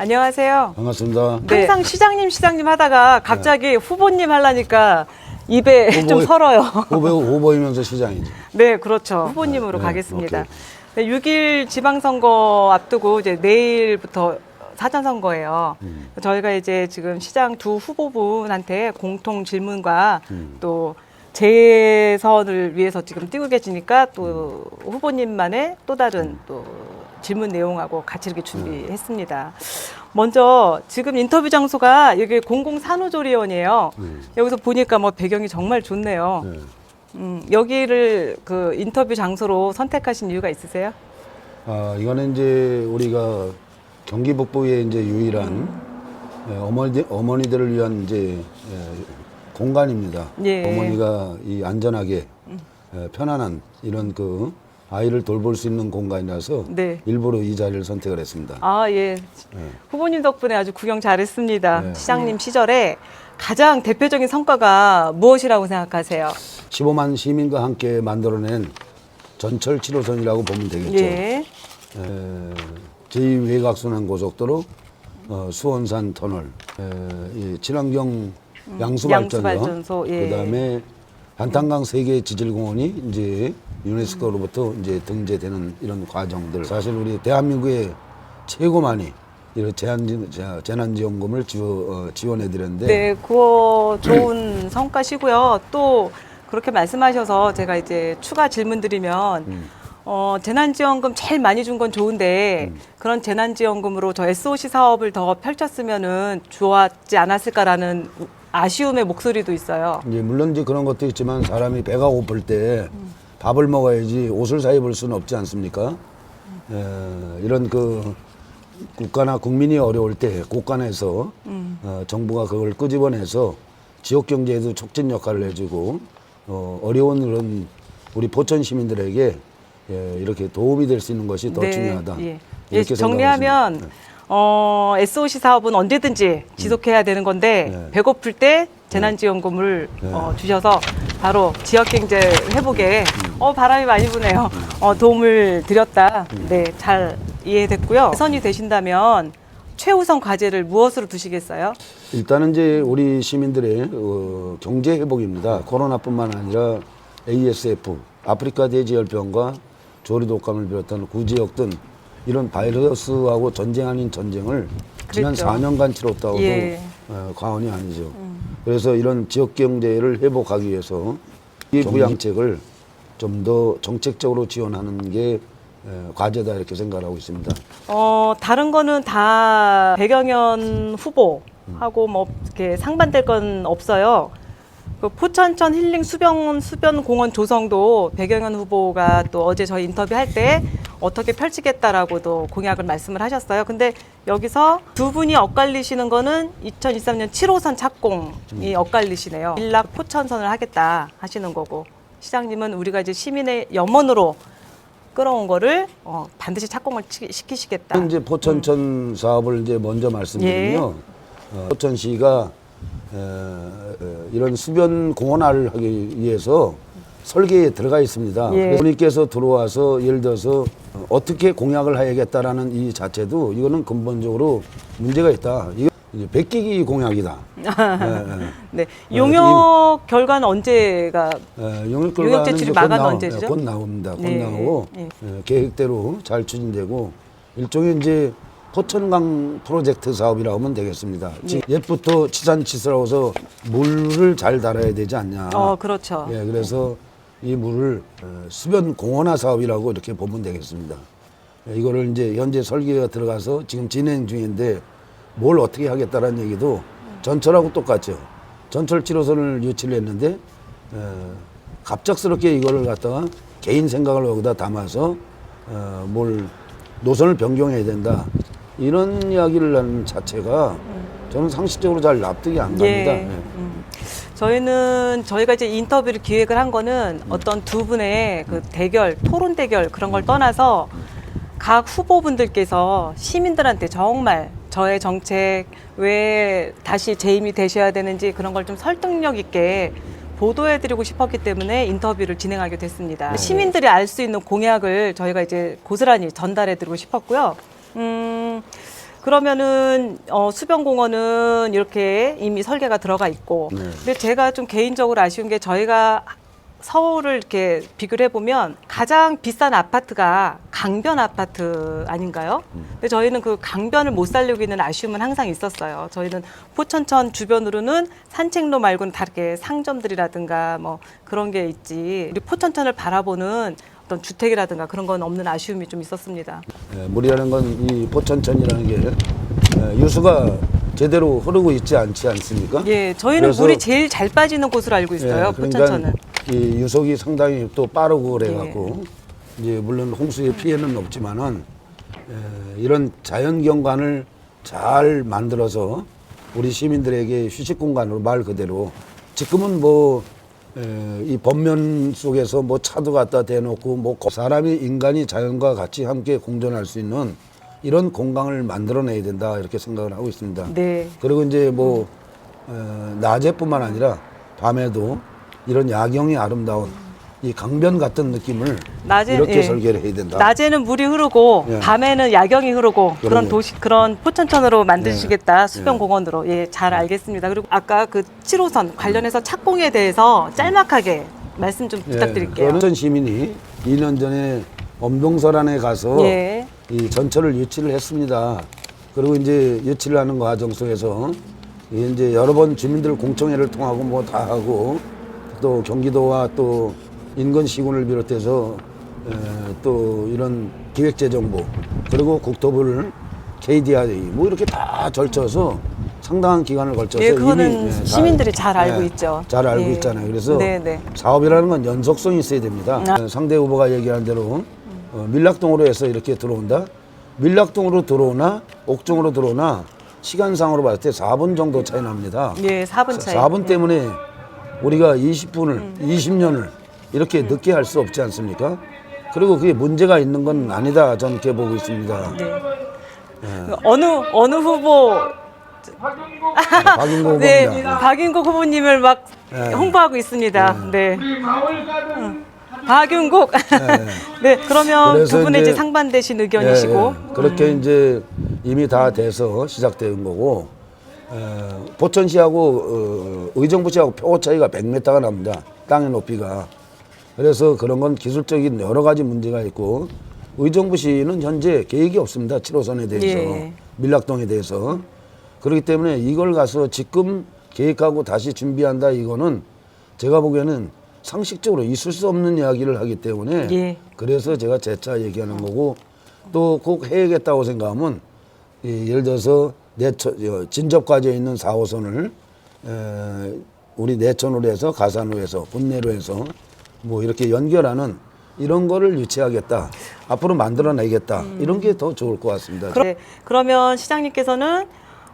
안녕하세요. 반갑습니다. 네. 항상 시장님 하다가 갑자기 후보님 하려니까 입에 좀 설어요. 후보이면서 시장이지. 네, 그렇죠. 후보님으로 가겠습니다. 네, 6일 지방선거 앞두고 이제 내일부터 사전선거예요. 저희가 이제 지금 시장 두 후보분한테 공통 질문과 또 재선을 위해서 지금 뛰고 계시니까 또 후보님만의 또 다른 또 질문 내용하고 같이 이렇게 준비했습니다. 먼저 지금 인터뷰 장소가 여기 공공산후조리원이에요. 여기서 보니까 뭐 배경이 정말 좋네요. 여기를 그 인터뷰 장소로 선택하신 이유가 있으세요? 이거는 이제 우리가 경기 북부의 이제 유일한 어머니들을 위한 이제 공간입니다. 예. 어머니가 이 안전하게 편안한 이런 그 아이를 돌볼 수 있는 공간이라서 네. 일부러 이 자리를 선택을 했습니다. 아, 예. 후보님 덕분에 아주 구경 잘했습니다. 네. 시장님 시절에 가장 대표적인 성과가 무엇이라고 생각하세요? 15만 시민과 함께 만들어낸 전철 7호선이라고 보면 되겠죠. 예. 제2외곽순환 고속도로, 수원산 터널, 이 친환경 양수발전소, 예. 그다음에 한탄강 세계 지질공원이 이제 유네스코로부터 이제 등재되는 이런 과정들. 사실 우리 대한민국의 최고 많이 이런 재난지원금을 지원해드렸는데. 네, 그거 좋은 성과시고요. 또 그렇게 말씀하셔서 제가 이제 추가 질문 드리면 재난지원금 제일 많이 준 건 좋은데 그런 재난지원금으로 저 SOC 사업을 더 펼쳤으면은 좋았지 않았을까라는 아쉬움의 목소리도 있어요. 이제 물론 이제 그런 것도 있지만 사람이 배가 고플 때 밥을 먹어야지 옷을 사 입을 수는 없지 않습니까? 이런 그 국가나 국민이 어려울 때 곳간에서 정부가 그걸 끄집어내서 지역 경제에도 촉진 역할을 해주고 어려운 그런 우리 포천 시민들에게 이렇게 도움이 될 수 있는 것이 더 네, 중요하다. 예. 이렇게 정리하면 생각하십니다. SOC 사업은 언제든지 지속해야 되는 건데 네. 배고플 때 재난지원금을 주셔서 바로 지역경제 회복에 바람이 많이 부네요. 도움을 드렸다. 네, 잘 이해됐고요. 선이 되신다면 최우선 과제를 무엇으로 두시겠어요? 일단은 이제 우리 시민들의 경제 회복입니다. 코로나뿐만 아니라 ASF, 아프리카 돼지열병과 조류독감을 비롯한 구지역 등 이런 바이러스하고 전쟁 아닌 전쟁을 지난 그랬죠. 4년간 치렀다고 해도 예. 과언이 아니죠. 그래서 이런 지역 경제를 회복하기 위해서 이 부양책을 좀 더 정책적으로 지원하는 게 과제다 이렇게 생각하고 있습니다. 다른 거는 다 백영현 후보하고 뭐 이렇게 상반될 건 없어요. 그 포천천 힐링 수변 공원 조성도 백영현 후보가 또 어제 저희 인터뷰할 때 어떻게 펼치겠다라고도 공약을 말씀을 하셨어요. 근데 여기서 두 분이 엇갈리시는 거는 2023년 7호선 착공이 엇갈리시네요. 일락 포천선을 하겠다 하시는 거고 시장님은 우리가 이제 시민의 염원으로 끌어온 거를 반드시 착공을 시키시겠다. 이제 포천천 사업을 이제 먼저 말씀드리면 포천시가 이런 수변 공원화를 하기 위해서 설계에 들어가 있습니다. 예. 본인께서 들어와서 예를 들어서 어떻게 공약을 해야겠다라는 이 자체도 이거는 근본적으로 문제가 있다. 이거 이제 베끼기 공약이다. 네. 용역 결과는 언제가? 용역 용역 제출이 마감은 언제죠? 곧 나옵니다. 곧 네. 나오고 계획대로 잘 추진되고 일종의 이제 포천강 프로젝트 사업이라고 하면 되겠습니다. 옛부터 치산치스라고 해서 물을 잘 달아야 되지 않냐. 그렇죠. 예, 그래서 이 물을 수변 공원화 사업이라고 이렇게 보면 되겠습니다. 이거를 이제 현재 설계가 들어가서 지금 진행 중인데 뭘 어떻게 하겠다라는 얘기도 전철하고 똑같죠. 전철 7호선을 유치를 했는데 갑작스럽게 이거를 갖다가 개인 생각을 여기다 담아서 뭘 노선을 변경해야 된다. 이런 이야기를 하는 자체가 저는 상식적으로 잘 납득이 안 갑니다. 예. 저희가 이제 인터뷰를 기획을 한 거는 어떤 두 분의 그 대결, 토론 대결 그런 걸 떠나서 각 후보분들께서 시민들한테 정말 저의 정책 왜 다시 재임이 되셔야 되는지 그런 걸 좀 설득력 있게 보도해드리고 싶었기 때문에 인터뷰를 진행하게 됐습니다. 시민들이 알 수 있는 공약을 저희가 이제 고스란히 전달해드리고 싶었고요. 그러면은 수변공원은 이렇게 이미 설계가 들어가 있고, 네. 근데 제가 좀 개인적으로 아쉬운 게 저희가 서울을 이렇게 비교를 해보면 가장 비싼 아파트가 강변 아파트 아닌가요? 근데 저희는 그 강변을 못 살리고 있는 아쉬움은 항상 있었어요. 저희는 포천천 주변으로는 산책로 말고는 다 이렇게 상점들이라든가 뭐 그런 게 있지. 우리 포천천을 바라보는 어떤 주택이라든가 그런 건 없는 아쉬움이 좀 있었습니다. 물이라는 건 이 포천천이라는 게 유수가 제대로 흐르고 있지 않지 않습니까? 예, 저희는 그래서- 물이 제일 잘 빠지는 곳으로 알고 있어요. 포천천은. 이 유속이 상당히 또 빠르고 그래갖고 이제 물론 홍수의 피해는 없지만은 이런 자연 경관을 잘 만들어서 우리 시민들에게 휴식 공간으로 말 그대로 지금은 뭐 이 범면 속에서 뭐 차도 갖다 대놓고 뭐 사람이 인간이 자연과 같이 함께 공존할 수 있는 이런 공간을 만들어내야 된다 이렇게 생각을 하고 있습니다. 네. 그리고 이제 뭐 낮에뿐만 아니라 밤에도 이런 야경이 아름다운 이 강변 같은 느낌을 이렇게 예. 설계를 해야 된다. 낮에는 물이 흐르고 예. 밤에는 야경이 흐르고 그런 그럼요. 도시 그런 포천천으로 만드시겠다 수변공원으로 예 잘 알겠습니다. 그리고 아까 그 7호선 관련해서 착공에 대해서 짤막하게 말씀 좀 부탁드릴게요. 어떤 시민이 2년 전에 엄동설안에 가서 예. 이 전철을 유치를 했습니다. 그리고 이제 유치를 하는 과정 속에서 이제 여러 번 주민들 공청회를 통하고 뭐 다 하고 또 경기도와 또 인근시군을 비롯해서 또 이런 기획재정부 그리고 국토부를 KDI 뭐 이렇게 다 걸쳐서 상당한 기간을 걸쳐서 예, 그거는 이미 시민들이 잘 알고 있죠. 잘 알고 예. 있잖아요. 그래서 네. 사업이라는 건 연속성이 있어야 됩니다. 상대 후보가 얘기한 대로 밀락동으로 해서 이렇게 들어온다. 밀락동으로 들어오나 옥중으로 들어오나 시간상으로 봤을 때 4분 정도 차이 납니다. 예, 4분 차이. 4분 때문에 우리가 20년을 이렇게 늦게 할 수 없지 않습니까? 그리고 그게 문제가 있는 건 아니다. 저는 이렇게 보고 있습니다. 네. 어느 후보 박인고 네, 후보입니다. 박윤국 후보님을 막 네. 홍보하고 있습니다. 네. 박윤국. 네, 그러면 그래서 두 분의 이제 이제- 상반되신 의견이시고. 그렇게 이제 이미 다 돼서 시작된 거고 포천시하고 의정부시하고 표 차이가 100m가 납니다. 땅의 높이가. 그래서 그런 건 기술적인 여러 가지 문제가 있고 의정부시는 현재 계획이 없습니다. 7호선에 대해서 예. 밀락동에 대해서. 그렇기 때문에 이걸 가서 지금 계획하고 다시 준비한다 이거는 제가 보기에는 상식적으로 있을 수 없는 이야기를 하기 때문에 예. 그래서 제가 재차 얘기하는 거고 또 꼭 해야겠다고 생각하면 예를 들어서 진접과제에 있는 4호선을 우리 내천으로 해서 가산으로 해서 분내로 해서 뭐 이렇게 연결하는 이런 거를 유치하겠다. 앞으로 만들어내겠다. 이런 게 더 좋을 것 같습니다. 네, 그러면 시장님께서는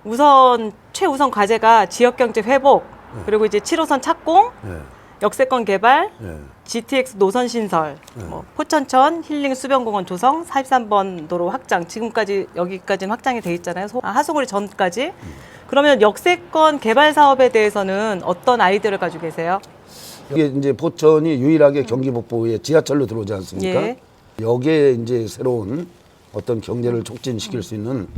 우선 최우선 과제가 지역경제 회복, 그리고 이제 7호선 착공, 예, 역세권 개발, 예. GTX 노선 신설, 뭐 포천천 힐링 수변공원 조성, 43번 도로 확장, 지금까지 여기까지는 확장이 돼 있잖아요. 하수구리 전까지. 그러면 역세권 개발 사업에 대해서는 어떤 아이디어를 가지고 계세요? 이게 이제 포천이 유일하게 경기 북부에 지하철로 들어오지 않습니까? 예. 여기에 이제 새로운 어떤 경제를 촉진시킬 수 있는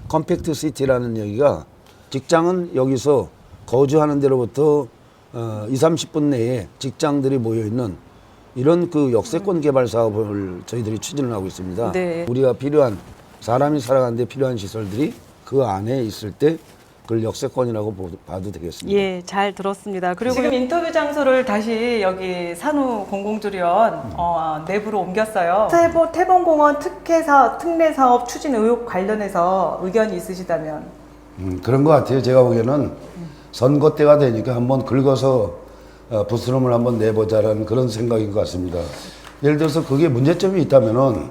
컴팩트 시티라는 얘기가 직장은 여기서 거주하는 데로부터 20-30분 내에 직장들이 모여 있는 이런 그 역세권 개발 사업을 저희들이 추진을 하고 있습니다. 네. 우리가 필요한 사람이 살아가는 데 필요한 시설들이 그 안에 있을 때 그걸 역세권이라고 봐도 되겠습니다. 예, 잘 들었습니다. 그리고 지금 인터뷰 장소를 다시 여기 산후 공공주리원 내부로 옮겼어요. 태봉공원 특례 사업 추진 의혹 관련해서 의견이 있으시다면? 그런 것 같아요. 제가 보기에는 선거 때가 되니까 한번 긁어서 부스럼을 한번 내보자라는 그런 생각인 것 같습니다. 예를 들어서 그게 문제점이 있다면은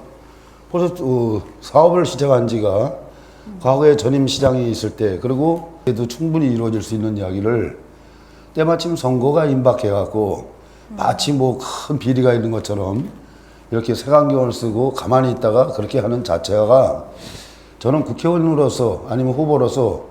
벌써 사업을 시작한 지가 과거에 전임 시장이 있을 때 그리고 그래도 충분히 이루어질 수 있는 이야기를 때마침 선거가 임박해갖고 마치 뭐 큰 비리가 있는 것처럼 이렇게 색안경을 쓰고 가만히 있다가 그렇게 하는 자체가 저는 국회의원으로서 아니면 후보로서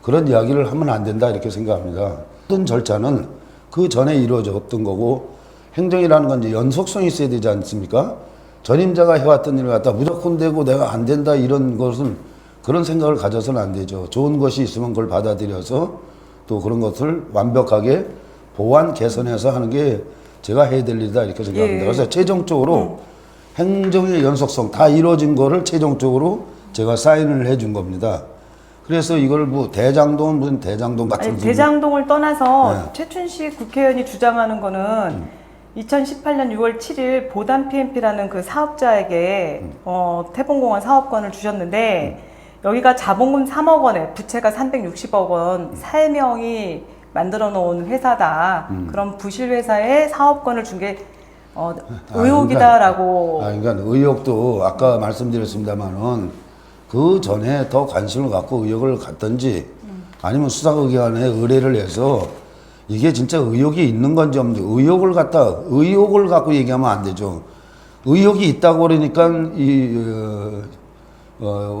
그런 이야기를 하면 안 된다 이렇게 생각합니다. 모든 절차는 그 전에 이루어졌던 거고 행정이라는 건 이제 연속성이 있어야 되지 않습니까? 전임자가 해왔던 일을 갖다 무조건 되고 내가 안 된다 이런 것은 그런 생각을 가져서는 안 되죠. 좋은 것이 있으면 그걸 받아들여서 또 그런 것을 완벽하게 보완 개선해서 하는 게 제가 해야 될 일이다 이렇게 생각합니다. 예. 그래서 최종적으로 행정의 연속성 다 이루어진 거를 최종적으로 제가 사인을 해준 겁니다. 그래서 이걸 뭐 대장동 무슨 대장동 같은 아니, 대장동을 떠나서 네. 최춘식 국회의원이 주장하는 거는 2018년 6월 7일 보단 PMP라는 그 사업자에게 태봉공원 사업권을 주셨는데 여기가 자본금 3억 원에 부채가 360억 원 3명이 만들어 놓은 회사다. 그런 부실 회사에 사업권을 준 게 의혹이다라고. 그러니까 의혹도 아까 말씀드렸습니다만은 그 전에 더 관심을 갖고 의혹을 갖든지 아니면 수사기관에 의뢰를 해서 이게 진짜 의혹이 있는 건지 없는지 의혹을 갖고 얘기하면 안 되죠. 의혹이 있다고 그러니까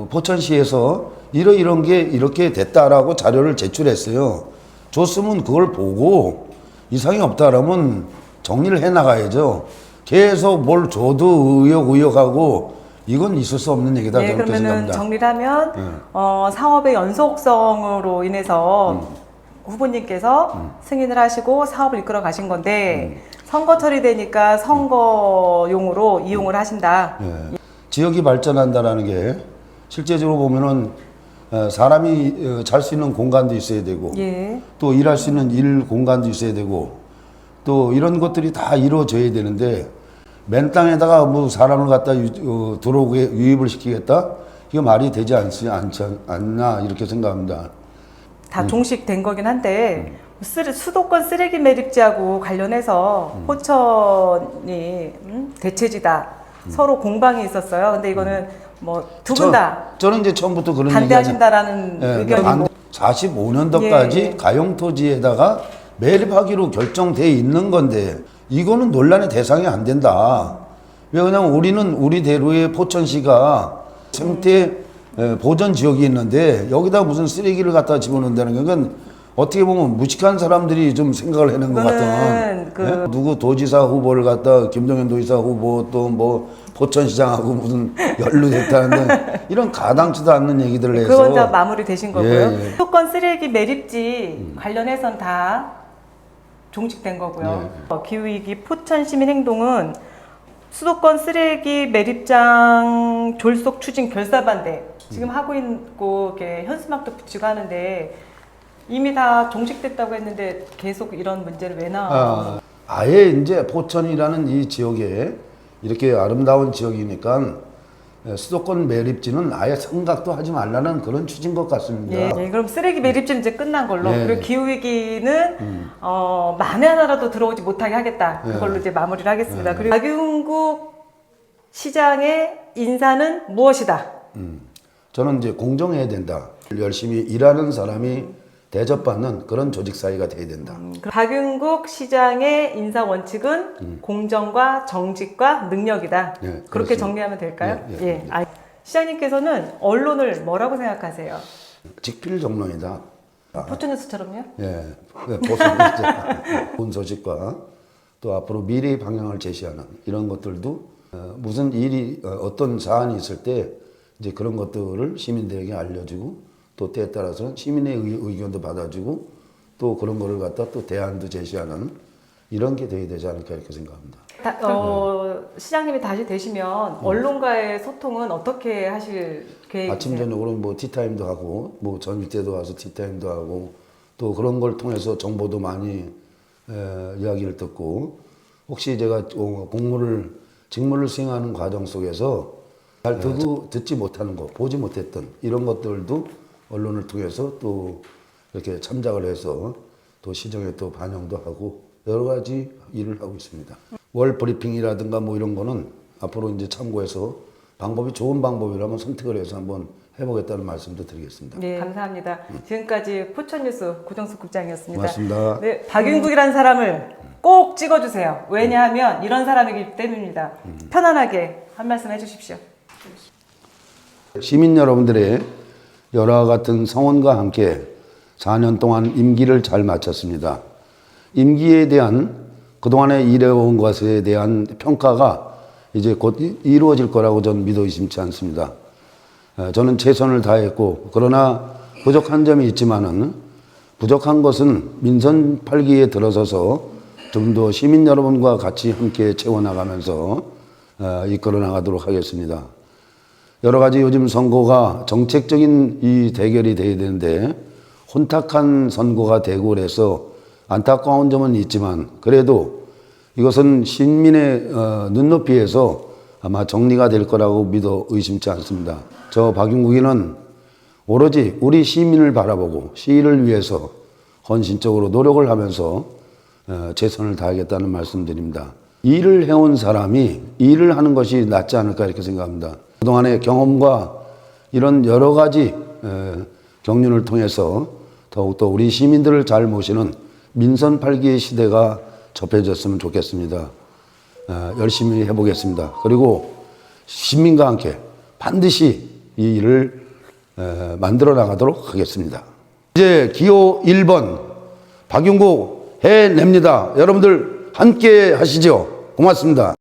포천시에서 이런 게 이렇게 됐다라고 자료를 제출했어요. 줬으면 그걸 보고 이상이 없다라면 정리를 해 나가야죠. 계속 뭘 줘도 의혹하고 이건 있을 수 없는 얘기다. 네, 저는 그렇게 그러면은 생각합니다. 정리를 하면 사업의 연속성으로 인해서 후보님께서 승인을 하시고 사업을 이끌어 가신 건데 선거철이 되니까 선거용으로 이용을 하신다. 예. 지역이 발전한다라는 게 실제적으로 보면은 사람이 잘 수 있는 공간도 있어야 되고 예. 또 일할 수 있는 일 공간도 있어야 되고 또 이런 것들이 다 이루어져야 되는데 맨 땅에다가 뭐 사람을 갖다 들어오게 유입을 시키겠다? 이거 말이 되지 않나 이렇게 생각합니다. 다 종식된 거긴 한데 수도권 쓰레기 매립지하고 관련해서 포천이 대체지다. 서로 공방이 있었어요. 근데 이거는 뭐 두 분 다 저는 이제 처음부터 그런 반대하신다라는 의견이고 45년도까지 예. 가용토지에다가 매립하기로 결정돼 있는 건데 이거는 논란의 대상이 안 된다. 왜냐하면 우리는 우리대로의 포천시가 생태 보전 지역이 있는데 여기다 무슨 쓰레기를 갖다 집어넣는다는 건 어떻게 보면 무식한 사람들이 좀 생각을 해낸 것 같은 누구 도지사 후보를 갖다 김동연 도지사 후보 또 뭐 포천시장하고 무슨 연루됐다는데 이런 가당치도 않는 얘기들을 해서 그건 다 마무리 되신 거고요. 예. 수도권 쓰레기 매립지 관련해서는 다 종식된 거고요. 기후위기 포천시민행동은 수도권 쓰레기 매립장 졸속 추진 결사반대 지금 하고 있고 이렇게 현수막도 붙이고 하는데 이미 다 종식됐다고 했는데 계속 이런 문제를 왜 나와요? 아예 이제 포천이라는 이 지역에 이렇게 아름다운 지역이니까 수도권 매립지는 아예 생각도 하지 말라는 그런 취지인 것 같습니다. 예, 그럼 쓰레기 매립지는 이제 끝난 걸로 예. 그리고 기후위기는 만에 하나라도 들어오지 못하게 하겠다. 그걸로 이제 마무리를 하겠습니다. 그리고 박윤국 시장의 인사는 무엇이다? 저는 이제 공정해야 된다. 열심히 일하는 사람이 대접받는 그런 조직 사회가 돼야 된다. 박윤국 시장의 인사 원칙은 공정과 정직과 능력이다. 네, 그렇게 그렇습니다. 정리하면 될까요? 네, 네. 시장님께서는 언론을 뭐라고 생각하세요? 직필정론이다. 포천뉴스처럼요? 예, 좋은 소식과 또 앞으로 미래의 방향을 제시하는 이런 것들도 무슨 일이 어떤 사안이 있을 때 이제 그런 것들을 시민들에게 알려주고 또 때에 따라서는 시민의 의견도 받아주고 또 그런 거를 갖다 또 대안도 제시하는 이런 게 돼야 되지 않을까 이렇게 생각합니다. 시장님이 다시 되시면 언론과의 소통은 어떻게 하실 계획이세요? 아침 저녁으로 뭐 티타임도 하고 뭐 저녁 때도 와서 티타임도 하고 또 그런 걸 통해서 정보도 많이 이야기를 듣고 혹시 제가 직무를 수행하는 과정 속에서 잘 듣지 못하는 거, 보지 못했던 이런 것들도 언론을 통해서 또 이렇게 참작을 해서 또 시정에 또 반영도 하고 여러 가지 일을 하고 있습니다. 월 브리핑이라든가 뭐 이런 거는 앞으로 이제 참고해서 좋은 방법이라면 선택을 해서 한번 해보겠다는 말씀도 드리겠습니다. 네, 감사합니다. 지금까지 포천뉴스 고정숙 국장이었습니다. 고맙습니다. 네, 박윤국이라는 사람을 꼭 찍어주세요. 왜냐하면 이런 사람이기 때문입니다. 편안하게 한 말씀 해주십시오. 시민 여러분들의 열화와 같은 성원과 함께 4년 동안 임기를 잘 마쳤습니다. 임기에 대한 그동안에 일해온 것에 대한 평가가 이제 곧 이루어질 거라고 저는 믿어 의심치 않습니다. 저는 최선을 다했고, 그러나 부족한 점이 있지만은 부족한 것은 민선 8기에 들어서서 좀 더 시민 여러분과 같이 함께 채워나가면서 이끌어 나가도록 하겠습니다. 여러 가지 요즘 선거가 정책적인 이 대결이 돼야 되는데 혼탁한 선거가 되고 그래서 안타까운 점은 있지만, 그래도 이것은 시민의 눈높이에서 아마 정리가 될 거라고 믿어 의심치 않습니다. 저 박용국이는 오로지 우리 시민을 바라보고 시를 위해서 헌신적으로 노력을 하면서 최선을 다하겠다는 말씀드립니다. 일을 해온 사람이 일을 하는 것이 낫지 않을까 이렇게 생각합니다. 그동안의 경험과 이런 여러 가지 경륜을 통해서 더욱더 우리 시민들을 잘 모시는 민선 8기의 시대가 접해졌으면 좋겠습니다. 열심히 해보겠습니다. 그리고 시민과 함께 반드시 이 일을 만들어 나가도록 하겠습니다. 이제 기호 1번 박용국 해냅니다. 여러분들 함께 하시죠. 고맙습니다.